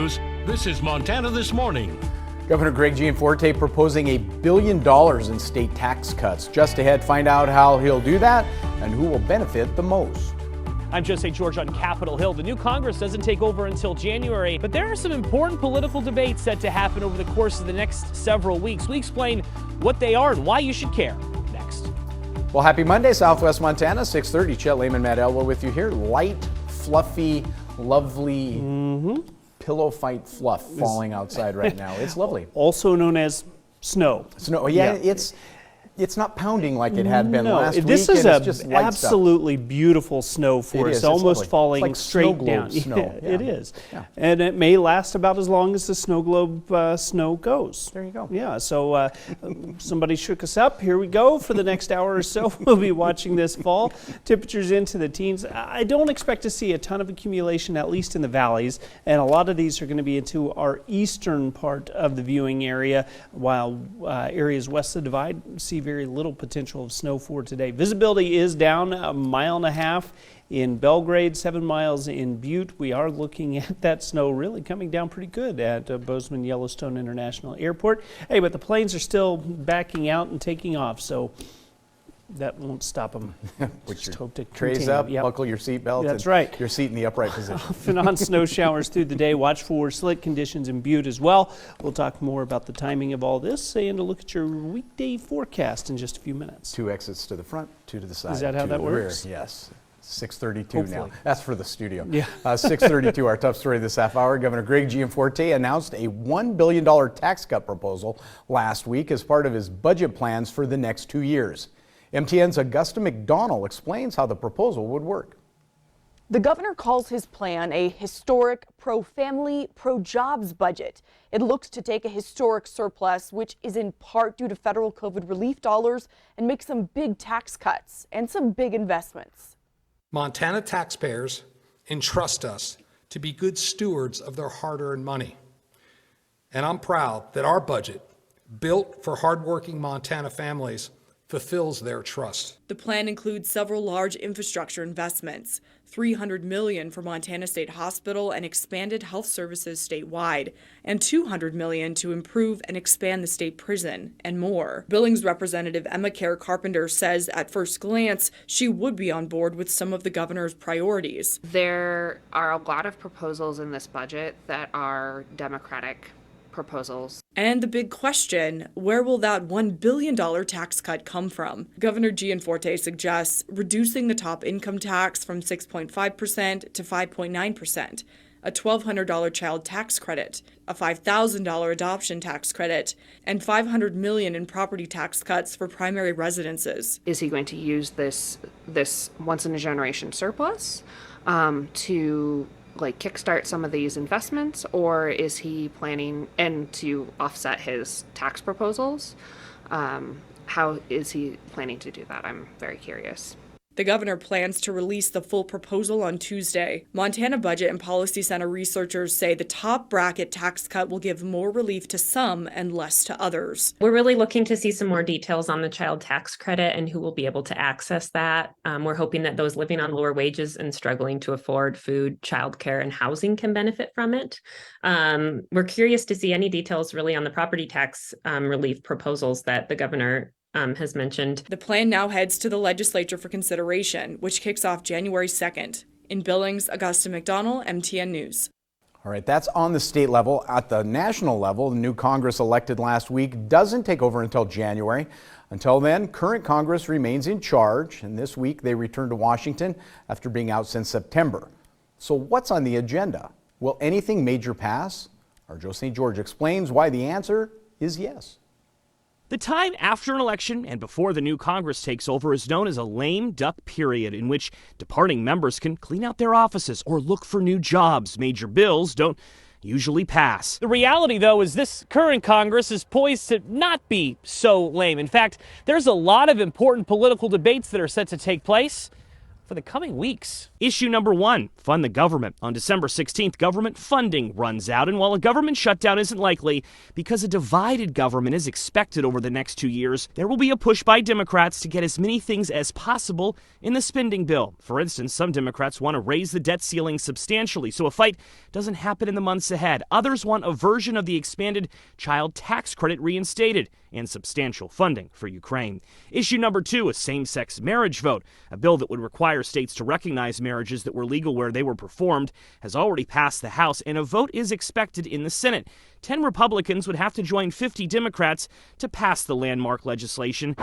News, this is Montana This Morning. Governor Greg Gianforte proposing $1 billion in state tax cuts. Just ahead, find out how he'll do that and who will benefit the most. I'm Jose George on Capitol Hill. The new Congress doesn't take over until January, but there are some important political debates set to happen over the course of the next several weeks. We explain what they are and why you should care next. Well, happy Monday, Southwest Montana, 6:30. Chet Lehman, Matt Elwell with you here. Light, fluffy, lovely pillow fight fluff falling outside right now. It's lovely. Also known as snow. Snow, yeah. It's not pounding like it had been last week. This is an absolutely beautiful snow for us, almost falling like straight down. Snow. It is. Yeah. And it may last about as long as the snow globe snow goes. There you go. Yeah, so somebody shook us up. Here we go for the next hour or so. We'll be watching this fall. Temperatures into the teens. I don't expect to see a ton of accumulation, at least in the valleys, and a lot of these are going to be into our eastern part of the viewing area, while areas west of the divide see very little potential of snow for today. Visibility is down 1.5 miles in Belgrade, 7 miles in Butte. We are looking at that snow really coming down pretty good at Bozeman Yellowstone International Airport. Hey, but the planes are still backing out and taking off, so that won't stop them. Just hope to trays continue. up, Yep. buckle your seatbelt. That's right. Your seat in the upright position. Off and on snow showers through the day. Watch for slick conditions in Butte as well. We'll talk more about the timing of all this and a look at your weekday forecast in just a few minutes. 2 exits to the front, 2 to the side. Is that how 2 that to the rear. works? Yes. 6:32 now. Hopefully. That's for the studio. Yeah. 6:32, our top story this half hour. Governor Greg Gianforte announced a $1 billion tax cut proposal last week as part of his budget plans for the next 2 years. MTN's Augusta McDonald explains how the proposal would work. The governor calls his plan a historic pro-family, pro-jobs budget. It looks to take a historic surplus, which is in part due to federal COVID relief dollars, and make some big tax cuts and some big investments. Montana taxpayers entrust us to be good stewards of their hard-earned money. And I'm proud that our budget, built for hardworking Montana families, fulfills their trust. The plan includes several large infrastructure investments, $300 million for Montana State Hospital and expanded health services statewide, and $200 million to improve and expand the state prison, and more. Billings Representative Emma Kerr Carpenter says at first glance she would be on board with some of the governor's priorities. There are a lot of proposals in this budget that are Democratic proposals. And the big question, where will that $1 billion tax cut come from? Governor Gianforte suggests reducing the top income tax from 6.5% to 5.9%, a $1,200 child tax credit, a $5,000 adoption tax credit, and $500 million in property tax cuts for primary residences. Is he going to use this once-in-a-generation surplus to kickstart some of these investments, or is he planning and to offset his tax proposals? How is he planning to do that? I'm very curious. The governor plans to release the full proposal on Tuesday. Montana Budget and Policy Center researchers say the top bracket tax cut will give more relief to some and less to others. We're really looking to see some more details on the child tax credit and who will be able to access that. We're hoping that those living on lower wages and struggling to afford food, childcare, and housing can benefit from it. We're curious to see any details really on the property tax relief proposals that the governor has mentioned. The plan now heads to the legislature for consideration, which kicks off January 2nd. In Billings, Augusta McDonald, MTN News. All right, that's on the state level. At the national level, the new Congress elected last week doesn't take over until January. Until then, current Congress remains in charge, and this week they return to Washington after being out since September. So what's on the agenda? Will anything major pass? Our Joe St. George explains why the answer is yes. The time after an election and before the new Congress takes over is known as a lame duck period, in which departing members can clean out their offices or look for new jobs. Major bills don't usually pass. The reality, though, is this current Congress is poised to not be so lame. In fact, there's a lot of important political debates that are set to take place for the coming weeks. Issue number 1, fund the government. On December 16th, government funding runs out, and while a government shutdown isn't likely, because a divided government is expected over the next 2 years, there will be a push by Democrats to get as many things as possible in the spending bill. For instance, some Democrats want to raise the debt ceiling substantially so a fight doesn't happen in the months ahead. Others want a version of the expanded child tax credit reinstated and substantial funding for Ukraine. Issue number 2, a same-sex marriage vote. A bill that would require states to recognize marriages that were legal where they were performed has already passed the House, and a vote is expected in the Senate. 10 Republicans would have to join 50 Democrats to pass the landmark legislation.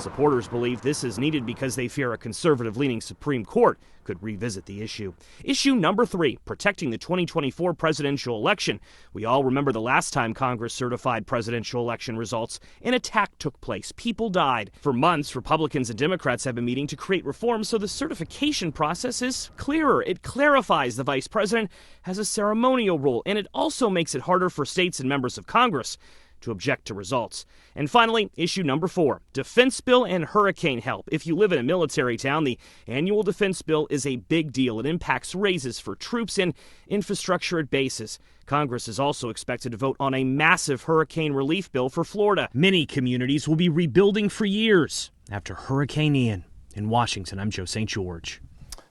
Supporters believe this is needed because they fear a conservative-leaning Supreme Court could revisit the issue. Issue number 3, protecting the 2024 presidential election. We all remember the last time Congress certified presidential election results. An attack took place. People died. For months, Republicans and Democrats have been meeting to create reforms so the certification process is clearer. It clarifies the vice president has a ceremonial role, and it also makes it harder for states and members of Congress to object to results. And finally, issue number 4, defense bill and hurricane help. If you live in a military town, the annual defense bill is a big deal. It impacts raises for troops and infrastructure at bases. Congress is also expected to vote on a massive hurricane relief bill for Florida. Many communities will be rebuilding for years after Hurricane Ian. In Washington, I'm Joe St. George.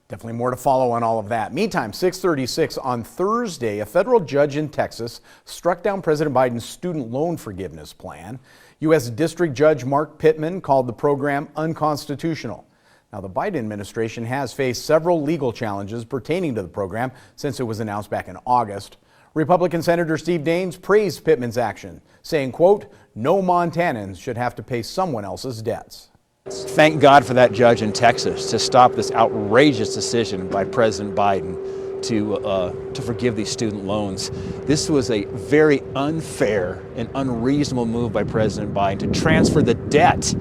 Definitely more to follow on all of that. Meantime, 6:36 on Thursday, a federal judge in Texas struck down President Biden's student loan forgiveness plan. U.S. District Judge Mark Pittman called the program unconstitutional. Now, the Biden administration has faced several legal challenges pertaining to the program since it was announced back in August. Republican Senator Steve Daines praised Pittman's action, saying, quote, "No Montanans should have to pay someone else's debts." Thank God for that judge in Texas to stop this outrageous decision by President Biden to forgive these student loans. This was a very unfair and unreasonable move by President Biden to transfer the debt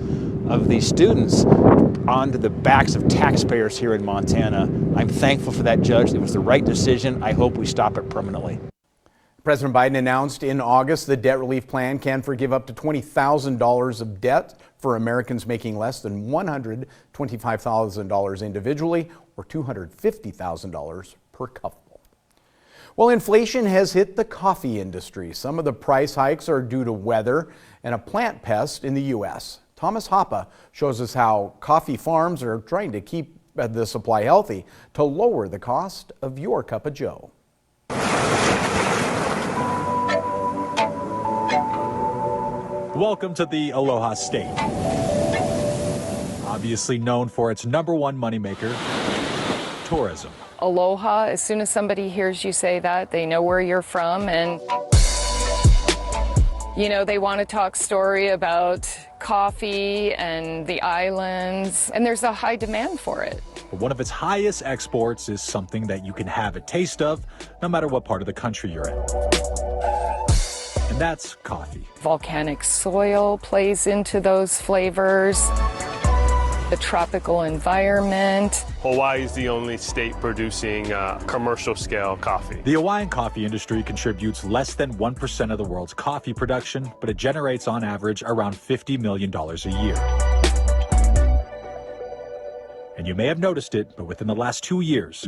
of these students onto the backs of taxpayers here in Montana. I'm thankful for that judge. It was the right decision. I hope we stop it permanently. President Biden announced in August the debt relief plan can forgive up to $20,000 of debt for Americans making less than $125,000 individually or $250,000 per couple. Well, inflation has hit the coffee industry. Some of the price hikes are due to weather and a plant pest in the U.S. Thomas Hoppe shows us how coffee farms are trying to keep the supply healthy to lower the cost of your cup of joe. Welcome to the Aloha State. Obviously known for its #1 moneymaker, tourism. Aloha, as soon as somebody hears you say that, they know where you're from, and you know, they want to talk story about coffee and the islands, and there's a high demand for it. But one of its highest exports is something that you can have a taste of no matter what part of the country you're in. And that's coffee. Volcanic soil plays into those flavors. The tropical environment. Hawaii is the only state producing commercial scale coffee. The Hawaiian coffee industry contributes less than 1% of the world's coffee production, but it generates on average around $50 million a year. And you may have noticed it, but within the last 2 years,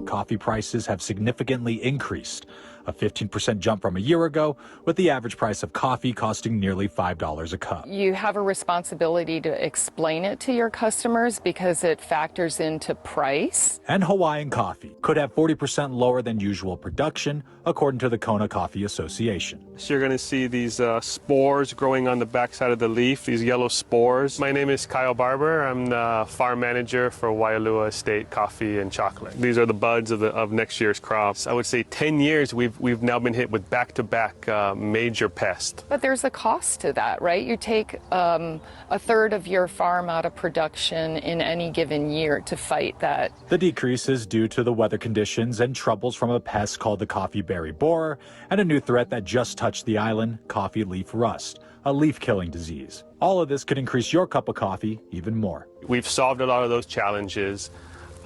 coffee prices have significantly increased. A 15% jump from a year ago, with the average price of coffee costing nearly $5 a cup. You have a responsibility to explain it to your customers because it factors into price. And Hawaiian coffee could have 40% lower than usual production, according to the Kona Coffee Association. So you're going to see these spores growing on the backside of the leaf, these yellow spores. My name is Kyle Barber. I'm the farm manager for Waialua Estate Coffee and Chocolate. These are the buds of next year's crops. I would say 10 years we've now been hit with back-to-back major pests. But there's a cost to that, right? You take a third of your farm out of production in any given year to fight that. The decrease is due to the weather conditions and troubles from a pest called the coffee berry borer and a new threat that just touched the island, coffee leaf rust, a leaf-killing disease. All of this could increase your cup of coffee even more. We've solved a lot of those challenges.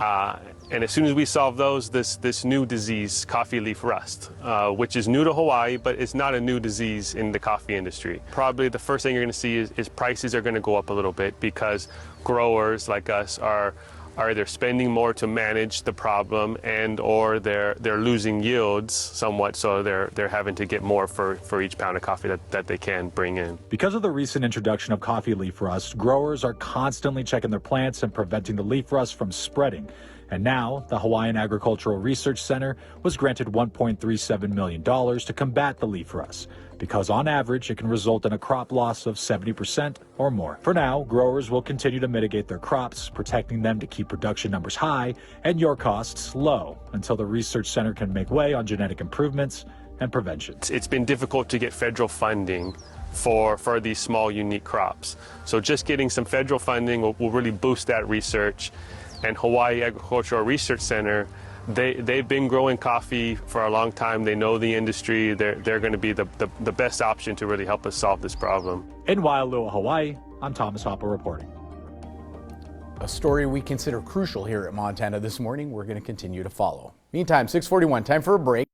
And as soon as we solve those, this new disease, coffee leaf rust, which is new to Hawaii, but it's not a new disease in the coffee industry. Probably the first thing you're going to see is prices are going to go up a little bit because growers like us are are either spending more to manage the problem and or they're losing yields somewhat, so they're having to get more for each pound of coffee that they can bring in. Because of the recent introduction of coffee leaf rust, growers are constantly checking their plants and preventing the leaf rust from spreading. And now, the Hawaiian Agricultural Research Center was granted $1.37 million to combat the leaf rust, because on average, it can result in a crop loss of 70% or more. For now, growers will continue to mitigate their crops, protecting them to keep production numbers high and your costs low, until the research center can make way on genetic improvements and prevention. It's been difficult to get federal funding for these small, unique crops. So just getting some federal funding will really boost that research. And Hawaii Agricultural Research Center, they've been growing coffee for a long time. They know the industry. They're going to be the best option to really help us solve this problem. In Waialua, Hawaii, I'm Thomas Hopper reporting. A story we consider crucial here at Montana This Morning. We're going to continue to follow. Meantime, 6:41, time for a break.